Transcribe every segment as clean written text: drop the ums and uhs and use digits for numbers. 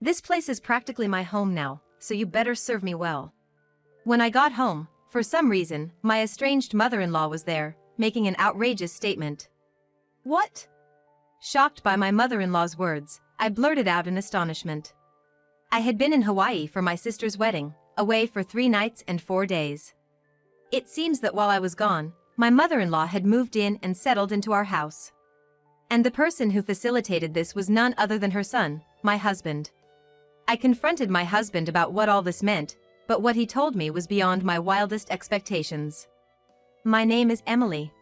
This place is practically my home now, so you better serve me well. When I got home, for some reason, my estranged mother-in-law was there, making an outrageous statement. What? Shocked by my mother-in-law's words, I blurted out in astonishment. I had been in Hawaii for my sister's wedding, away for 3 nights and 4 days. It seems that while I was gone, my mother-in-law had moved in and settled into our house. And the person who facilitated this was none other than her son, my husband. I confronted my husband about what all this meant, but what he told me was beyond my wildest expectations. My name is Emily.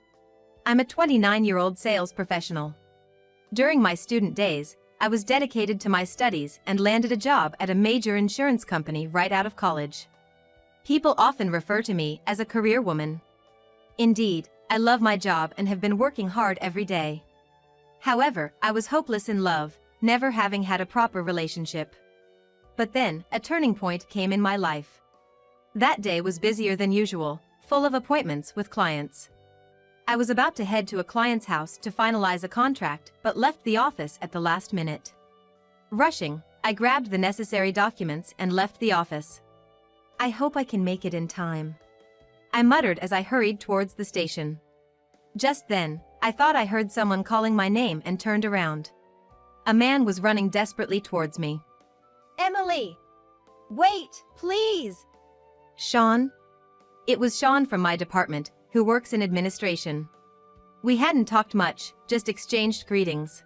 I'm a 29-year-old sales professional. During my student days, I was dedicated to my studies and landed a job at a major insurance company right out of college. People often refer to me as a career woman. Indeed, I love my job and have been working hard every day. However, I was hopeless in love, never having had a proper relationship. But then, a turning point came in my life. That day was busier than usual, full of appointments with clients. I was about to head to a client's house to finalize a contract, but left the office at the last minute. Rushing, I grabbed the necessary documents and left the office. I hope I can make it in time, I muttered as I hurried towards the station. Just then, I thought I heard someone calling my name and turned around. A man was running desperately towards me. Emily! Wait, please! Sean? It was Sean from my department, who works in administration. We hadn't talked much, just exchanged greetings.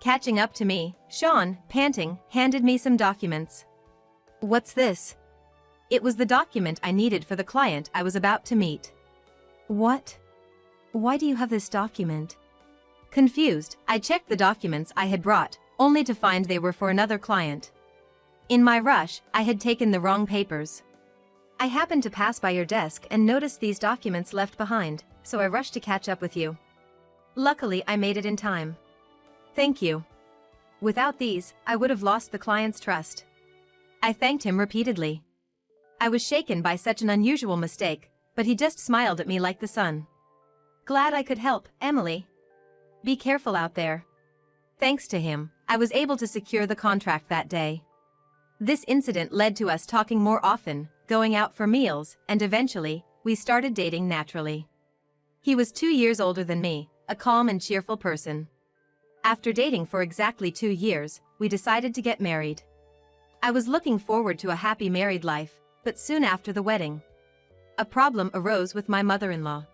Catching up to me, Sean, panting, handed me some documents. What's this? It was the document I needed for the client I was about to meet. What? Why do you have this document? Confused, I checked the documents I had brought, only to find they were for another client. In my rush, I had taken the wrong papers. I happened to pass by your desk and noticed these documents left behind, so I rushed to catch up with you. Luckily, I made it in time. Thank you. Without these, I would have lost the client's trust. I thanked him repeatedly. I was shaken by such an unusual mistake, but he just smiled at me like the sun. Glad I could help, Emily. Be careful out there. Thanks to him, I was able to secure the contract that day. This incident led to us talking more often, going out for meals, and eventually, we started dating naturally. He was 2 years older than me, a calm and cheerful person. After dating for exactly 2 years, we decided to get married. I was looking forward to a happy married life, but soon after the wedding, a problem arose with my mother-in-law.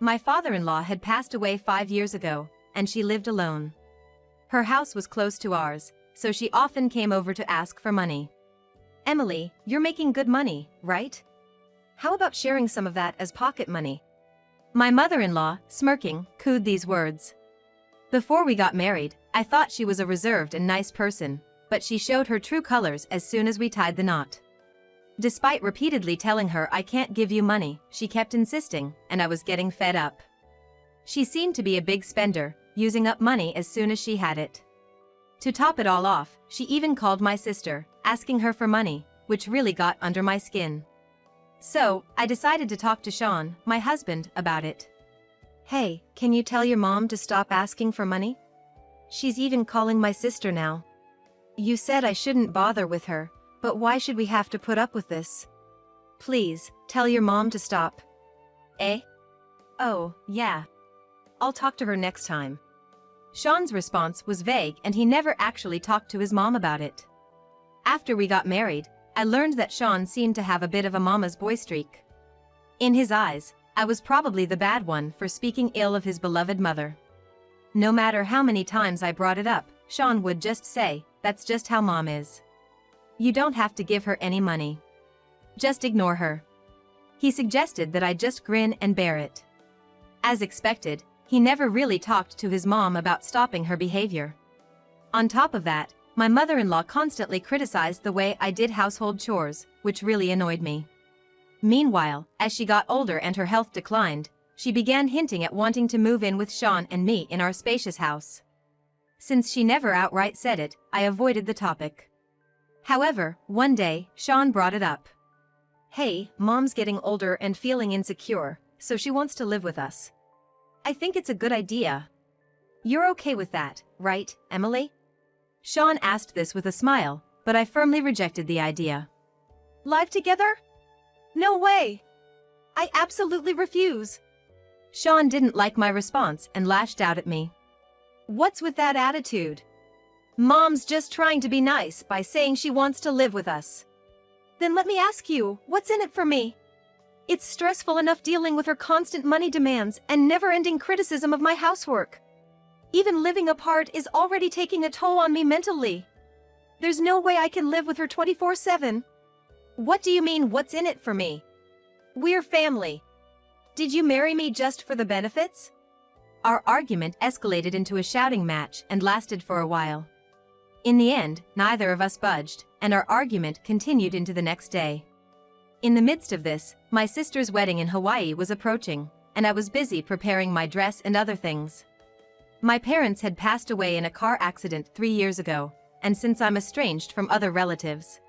My father-in-law had passed away 5 years ago, and she lived alone. Her house was close to ours, so she often came over to ask for money. Emily, you're making good money, right? How about sharing some of that as pocket money? My mother-in-law, smirking, cooed these words. Before we got married, I thought she was a reserved and nice person, but she showed her true colors as soon as we tied the knot. Despite repeatedly telling her I can't give you money, she kept insisting, and I was getting fed up. She seemed to be a big spender, using up money as soon as she had it. To top it all off, she even called my sister, asking her for money, which really got under my skin. So, I decided to talk to Sean, my husband, about it. Hey, can you tell your mom to stop asking for money? She's even calling my sister now. You said I shouldn't bother with her, but why should we have to put up with this? Please, tell your mom to stop. Eh? Oh, yeah. I'll talk to her next time. Sean's response was vague and he never actually talked to his mom about it. After we got married, I learned that Sean seemed to have a bit of a mama's boy streak. In his eyes, I was probably the bad one for speaking ill of his beloved mother. No matter how many times I brought it up, Sean would just say, "That's just how mom is. You don't have to give her any money. Just ignore her." He suggested that I just grin and bear it. As expected, he never really talked to his mom about stopping her behavior. On top of that, my mother-in-law constantly criticized the way I did household chores, which really annoyed me. Meanwhile, as she got older and her health declined, she began hinting at wanting to move in with Sean and me in our spacious house. Since she never outright said it, I avoided the topic. However, one day, Sean brought it up. "Hey, mom's getting older and feeling insecure, so she wants to live with us. I think it's a good idea. You're okay with that, right, Emily?" Sean asked this with a smile, but I firmly rejected the idea. Live together? No way! I absolutely refuse. Sean didn't like my response and lashed out at me. What's with that attitude? Mom's just trying to be nice by saying she wants to live with us. Then let me ask you, what's in it for me? It's stressful enough dealing with her constant money demands and never-ending criticism of my housework. Even living apart is already taking a toll on me mentally. There's no way I can live with her 24/7. What do you mean, what's in it for me? We're family. Did you marry me just for the benefits? Our argument escalated into a shouting match and lasted for a while. In the end, neither of us budged, and our argument continued into the next day. In the midst of this, my sister's wedding in Hawaii was approaching, and I was busy preparing my dress and other things. My parents had passed away in a car accident 3 years ago, and since I'm estranged from other relatives.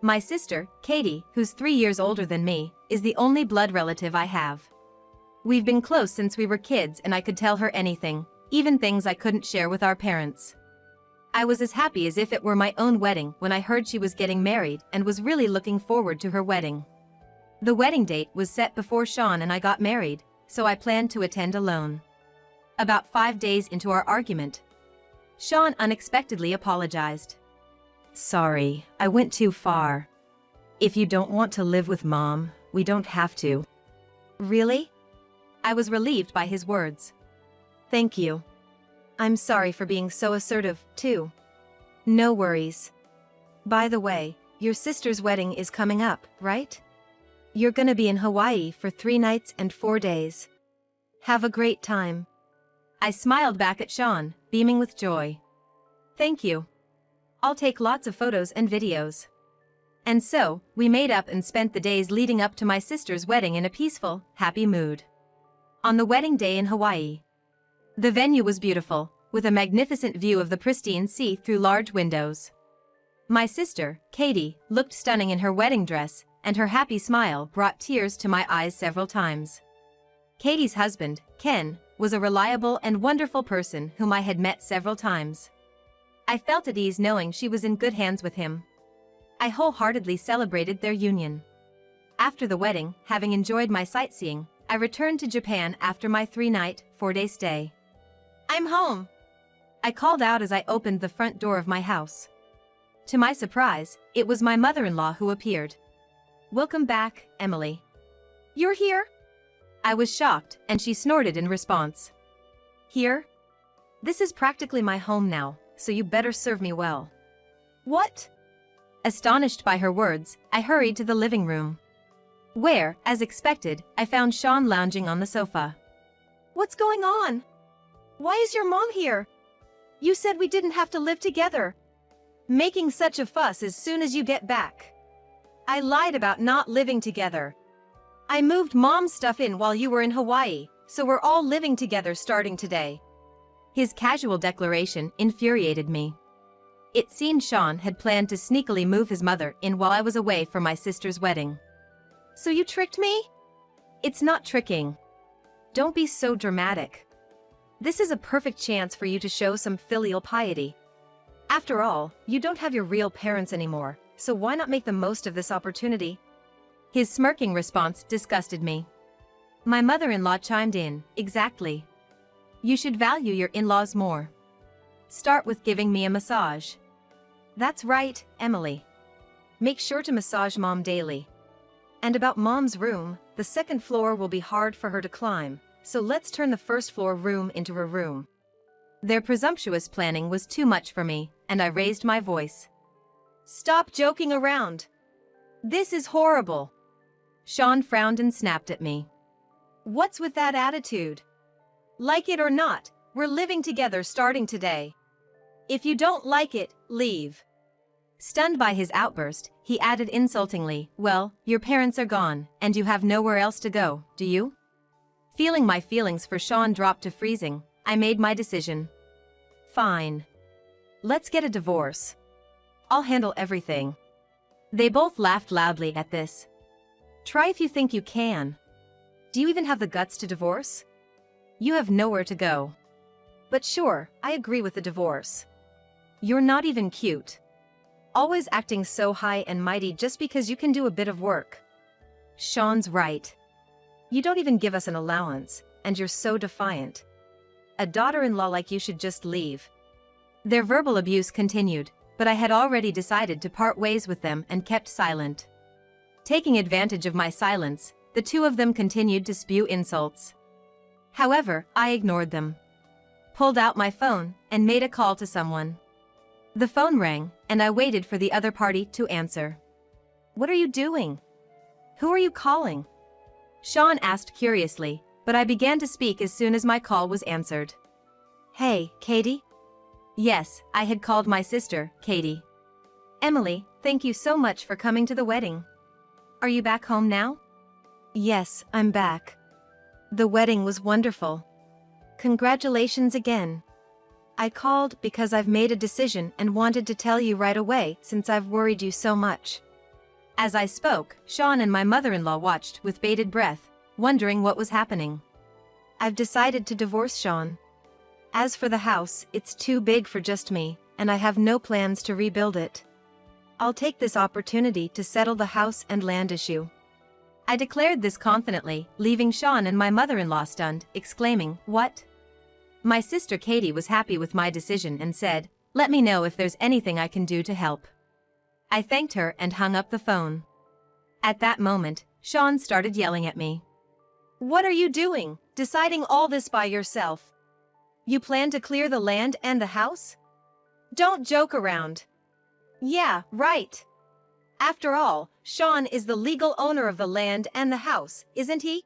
My sister, Katie, who's 3 years older than me, is the only blood relative I have. We've been close since we were kids, and I could tell her anything, even things I couldn't share with our parents. I was as happy as if it were my own wedding when I heard she was getting married and was really looking forward to her wedding. The wedding date was set before Sean and I got married, so I planned to attend alone. About 5 days into our argument, Sean unexpectedly apologized. Sorry, I went too far. If you don't want to live with Mom, we don't have to. Really? I was relieved by his words. Thank you. I'm sorry for being so assertive, too. No worries. By the way, your sister's wedding is coming up, right? You're gonna be in Hawaii for 3 nights and 4 days. Have a great time. I smiled back at Sean, beaming with joy. Thank you. I'll take lots of photos and videos. And so, we made up and spent the days leading up to my sister's wedding in a peaceful, happy mood. On the wedding day in Hawaii, the venue was beautiful, with a magnificent view of the pristine sea through large windows. My sister, Katie, looked stunning in her wedding dress, and her happy smile brought tears to my eyes several times. Katie's husband, Ken, was a reliable and wonderful person whom I had met several times. I felt at ease knowing she was in good hands with him. I wholeheartedly celebrated their union. After the wedding, having enjoyed my sightseeing, I returned to Japan after my 3-night, 4-day stay. I'm home! I called out as I opened the front door of my house. To my surprise, it was my mother-in-law who appeared. Welcome back, Emily. You're here? I was shocked, and she snorted in response. Here? This is practically my home now, so you better serve me well. What? Astonished by her words, I hurried to the living room, where, as expected, I found Sean lounging on the sofa. What's going on? Why is your mom here? You said we didn't have to live together. Making such a fuss as soon as you get back. I lied about not living together. I moved Mom's stuff in while you were in Hawaii, so we're all living together starting today. His casual declaration infuriated me. It seemed Sean had planned to sneakily move his mother in while I was away for my sister's wedding. So you tricked me? It's not tricking. Don't be so dramatic. This is a perfect chance for you to show some filial piety. After all, you don't have your real parents anymore, so why not make the most of this opportunity? His smirking response disgusted me. My mother-in-law chimed in, exactly. You should value your in-laws more. Start with giving me a massage. That's right, Emily. Make sure to massage Mom daily. And about Mom's room, the 2nd floor will be hard for her to climb, so let's turn the 1st floor room into her room. Their presumptuous planning was too much for me, and I raised my voice. Stop joking around. This is horrible. Sean frowned and snapped at me. What's with that attitude? Like it or not, we're living together starting today. If you don't like it, leave. Stunned by his outburst, he added insultingly, well, your parents are gone, and you have nowhere else to go, do you? Feeling my feelings for Sean drop to freezing, I made my decision. Fine. Let's get a divorce. I'll handle everything. They both laughed loudly at this. Try if you think you can. Do you even have the guts to divorce? You have nowhere to go. But sure, I agree with the divorce. You're not even cute. always acting so high and mighty just because you can do a bit of work. Sean's right. You don't even give us an allowance, and you're so defiant. A daughter-in-law like you should just leave. Their verbal abuse continued, but I had already decided to part ways with them and kept silent. Taking advantage of my silence, the two of them continued to spew insults. However, I ignored them. Pulled out my phone and made a call to someone. The phone rang, and I waited for the other party to answer. "What are you doing? Who are you calling?" Sean asked curiously, but I began to speak as soon as my call was answered. "Hey, Katie?" Yes, I had called my sister, Katie. "Emily, thank you so much for coming to the wedding. Are you back home now?" "Yes, I'm back. The wedding was wonderful. Congratulations again. I called because I've made a decision and wanted to tell you right away since I've worried you so much." As I spoke, Sean and my mother-in-law watched with bated breath, wondering what was happening. "I've decided to divorce Sean. As for the house, it's too big for just me, and I have no plans to rebuild it. I'll take this opportunity to settle the house and land issue." I declared this confidently, leaving Sean and my mother-in-law stunned, exclaiming, "What?" My sister Katie was happy with my decision and said, "Let me know if there's anything I can do to help." I thanked her and hung up the phone. At that moment, Sean started yelling at me. "What are you doing, deciding all this by yourself? You plan to clear the land and the house? Don't joke around." "Yeah, right. After all, Sean is the legal owner of the land and the house, isn't he?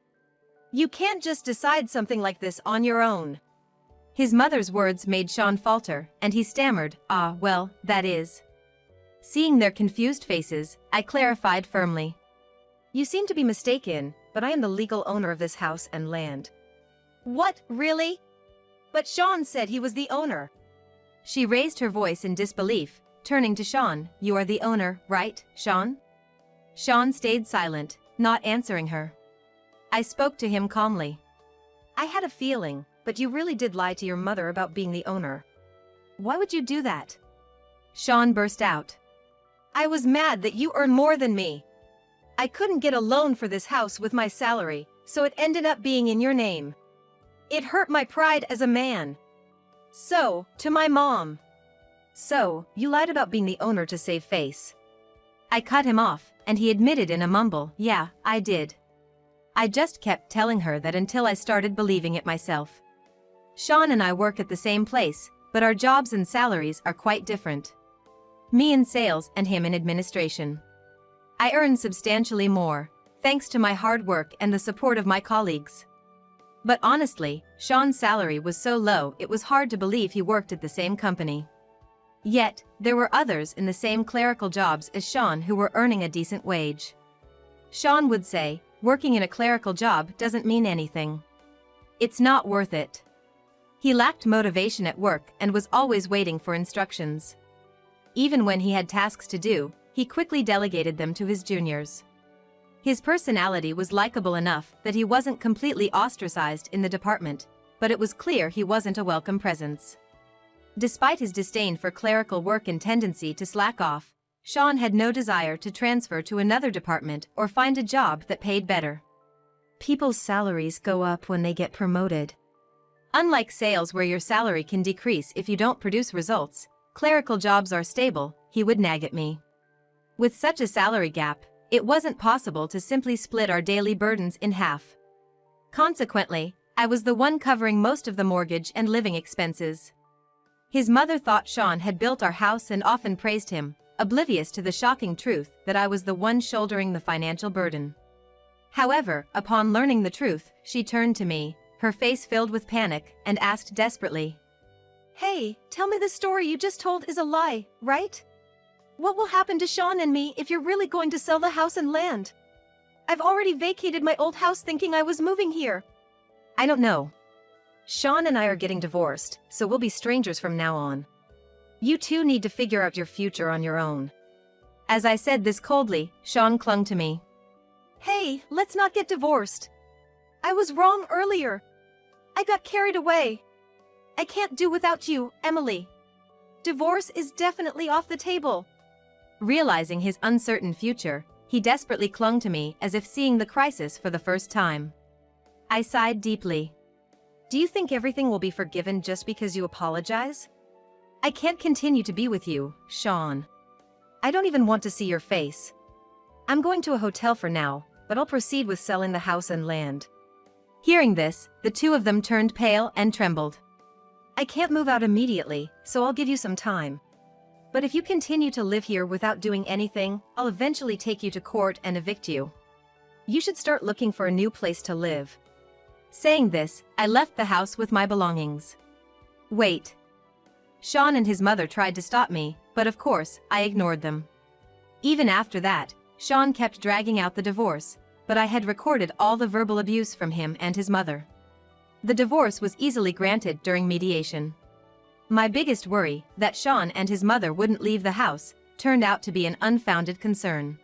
You can't just decide something like this on your own." His mother's words made Sean falter, and he stammered, "Well, that is." Seeing their confused faces, I clarified firmly. "You seem to be mistaken, but I am the legal owner of this house and land." "What, really? But Sean said he was the owner." She raised her voice in disbelief, turning to Sean. "You are the owner, right, Sean?" Sean stayed silent, not answering her. I spoke to him calmly. "I had a feeling, but you really did lie to your mother about being the owner. Why would you do that?" Sean burst out. "I was mad that you earn more than me. I couldn't get a loan for this house with my salary, so it ended up being in your name. It hurt my pride as a man. So, to my mom." "So, you lied about being the owner to save face." I cut him off, and he admitted in a mumble, "Yeah, I did. I just kept telling her that until I started believing it myself." Sean and I work at the same place, but our jobs and salaries are quite different. Me in sales and him in administration. I earn substantially more, thanks to my hard work and the support of my colleagues. But honestly, Sean's salary was so low it was hard to believe he worked at the same company. Yet, there were others in the same clerical jobs as Sean who were earning a decent wage. Sean would say, "Working in a clerical job doesn't mean anything. It's not worth it." He lacked motivation at work and was always waiting for instructions. Even when he had tasks to do, he quickly delegated them to his juniors. His personality was likable enough that he wasn't completely ostracized in the department, but it was clear he wasn't a welcome presence. Despite his disdain for clerical work and tendency to slack off, Sean had no desire to transfer to another department or find a job that paid better. People's salaries go up when they get promoted. Unlike sales where your salary can decrease if you don't produce results, clerical jobs are stable, he would nag at me. With such a salary gap, it wasn't possible to simply split our daily burdens in half. Consequently, I was the one covering most of the mortgage and living expenses. His mother thought Sean had built our house and often praised him, oblivious to the shocking truth that I was the one shouldering the financial burden. However, upon learning the truth, she turned to me, her face filled with panic, and asked desperately, "Hey, tell me the story you just told is a lie, right? What will happen to Sean and me if you're really going to sell the house and land? I've already vacated my old house thinking I was moving here." "I don't know. Sean and I are getting divorced, so we'll be strangers from now on. You two need to figure out your future on your own." As I said this coldly, Sean clung to me. "Hey, let's not get divorced. I was wrong earlier. I got carried away. I can't do without you, Emily. Divorce is definitely off the table." Realizing his uncertain future, he desperately clung to me as if seeing the crisis for the first time. I sighed deeply. Do you think everything will be forgiven just because you apologize? I can't continue to be with you, Sean. I don't even want to see your face. I'm going to a hotel for now, but I'll proceed with selling the house and land. Hearing this, the two of them turned pale and trembled. I can't move out immediately, so I'll give you some time. But if you continue to live here without doing anything, I'll eventually take you to court and evict you. You should start looking for a new place to live. Saying this, I left the house with my belongings. Wait. Sean and his mother tried to stop me, but of course, I ignored them. Even after that, Sean kept dragging out the divorce, but I had recorded all the verbal abuse from him and his mother. The divorce was easily granted during mediation. My biggest worry, that Sean and his mother wouldn't leave the house, turned out to be an unfounded concern.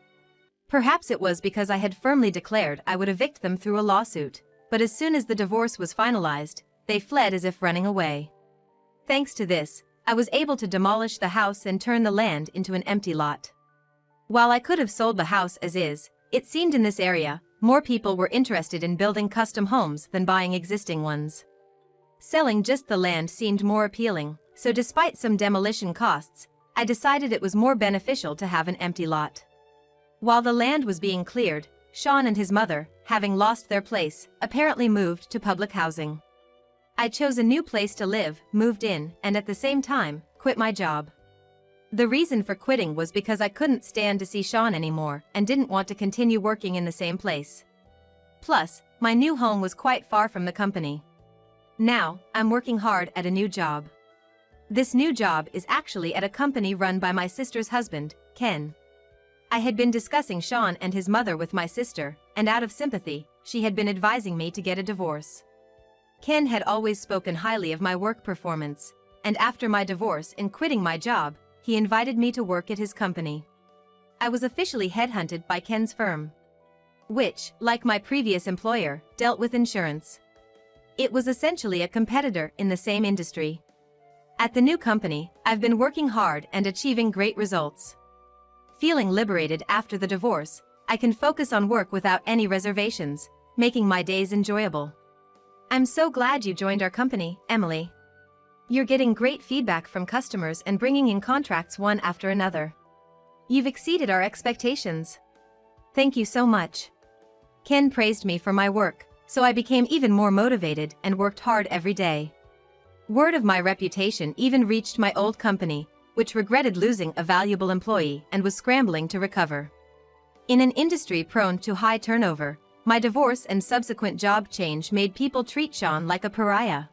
Perhaps it was because I had firmly declared I would evict them through a lawsuit, but as soon as the divorce was finalized, they fled as if running away. Thanks to this, I was able to demolish the house and turn the land into an empty lot. While I could have sold the house as is, it seemed in this area, more people were interested in building custom homes than buying existing ones. Selling just the land seemed more appealing, so despite some demolition costs, I decided it was more beneficial to have an empty lot. While the land was being cleared, Sean and his mother, having lost their place, apparently moved to public housing. I chose a new place to live, moved in, and at the same time, quit my job. The reason for quitting was because I couldn't stand to see Sean anymore and didn't want to continue working in the same place. Plus, my new home was quite far from the company. Now, I'm working hard at a new job. This new job is actually at a company run by my sister's husband, Ken. I had been discussing Sean and his mother with my sister, and out of sympathy, she had been advising me to get a divorce. Ken had always spoken highly of my work performance, and after my divorce and quitting my job, he invited me to work at his company. I was officially headhunted by Ken's firm, which, like my previous employer, dealt with insurance. It was essentially a competitor in the same industry. At the new company, I've been working hard and achieving great results. Feeling liberated after the divorce, I can focus on work without any reservations, making my days enjoyable. I'm so glad you joined our company, Emily. You're getting great feedback from customers and bringing in contracts one after another. You've exceeded our expectations. Thank you so much. Ken praised me for my work, so I became even more motivated and worked hard every day. Word of my reputation even reached my old company, which regretted losing a valuable employee and was scrambling to recover. In an industry prone to high turnover, my divorce and subsequent job change made people treat Sean like a pariah.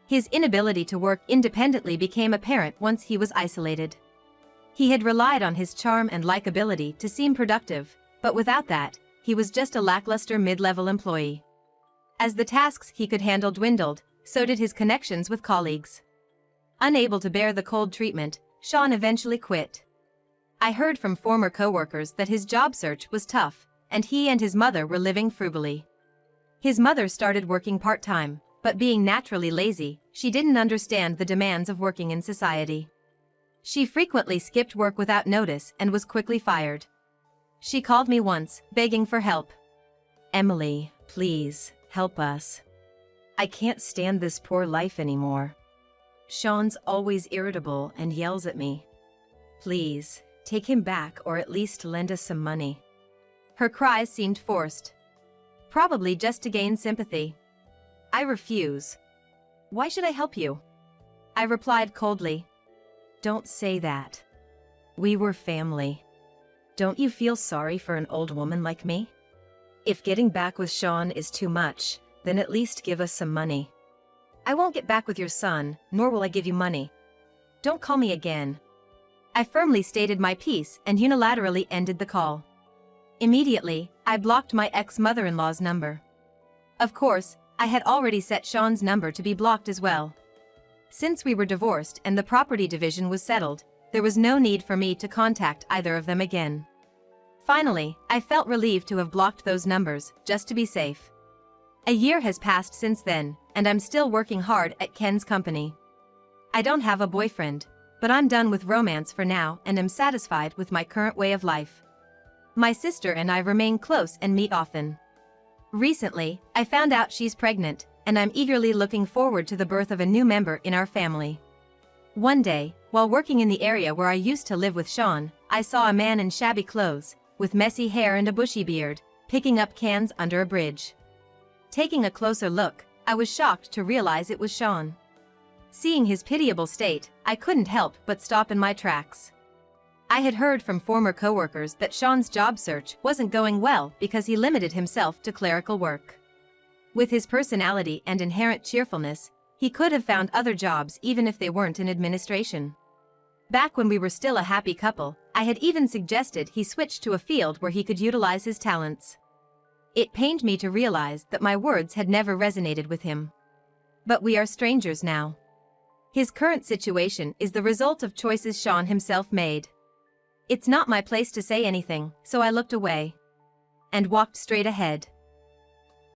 His inability to work independently became apparent once he was isolated. He had relied on his charm and likability to seem productive, but without that, he was just a lackluster mid-level employee. As the tasks he could handle dwindled, so did his connections with colleagues. Unable to bear the cold treatment, Sean eventually quit. I heard from former coworkers that his job search was tough, and he and his mother were living frugally. His mother started working part-time, but being naturally lazy, she didn't understand the demands of working in society. She frequently skipped work without notice and was quickly fired. She called me once, begging for help. Emily, please, help us. I can't stand this poor life anymore. Sean's always irritable and yells at me. Please, take him back or at least lend us some money. Her cries seemed forced. Probably just to gain sympathy. I refuse. Why should I help you? I replied coldly. Don't say that. We were family. Don't you feel sorry for an old woman like me? If getting back with Sean is too much, then at least give us some money. I won't get back with your son, nor will I give you money. Don't call me again. I firmly stated my piece and unilaterally ended the call. Immediately, I blocked my ex-mother-in-law's number. Of course, I had already set Sean's number to be blocked as well. Since we were divorced and the property division was settled, there was no need for me to contact either of them again. Finally, I felt relieved to have blocked those numbers, just to be safe. A year has passed since then, and I'm still working hard at Ken's company. I don't have a boyfriend, but I'm done with romance for now and am satisfied with my current way of life. My sister and I remain close and meet often. Recently, I found out she's pregnant, and I'm eagerly looking forward to the birth of a new member in our family. One day, while working in the area where I used to live with Sean, I saw a man in shabby clothes, with messy hair and a bushy beard, picking up cans under a bridge. Taking a closer look, I was shocked to realize it was Sean. Seeing his pitiable state, I couldn't help but stop in my tracks. I had heard from former coworkers that Sean's job search wasn't going well because he limited himself to clerical work. With his personality and inherent cheerfulness, he could have found other jobs even if they weren't in administration. Back when we were still a happy couple, I had even suggested he switch to a field where he could utilize his talents. It pained me to realize that my words had never resonated with him. But we are strangers now. His current situation is the result of choices Sean himself made. It's not my place to say anything, so I looked away and walked straight ahead.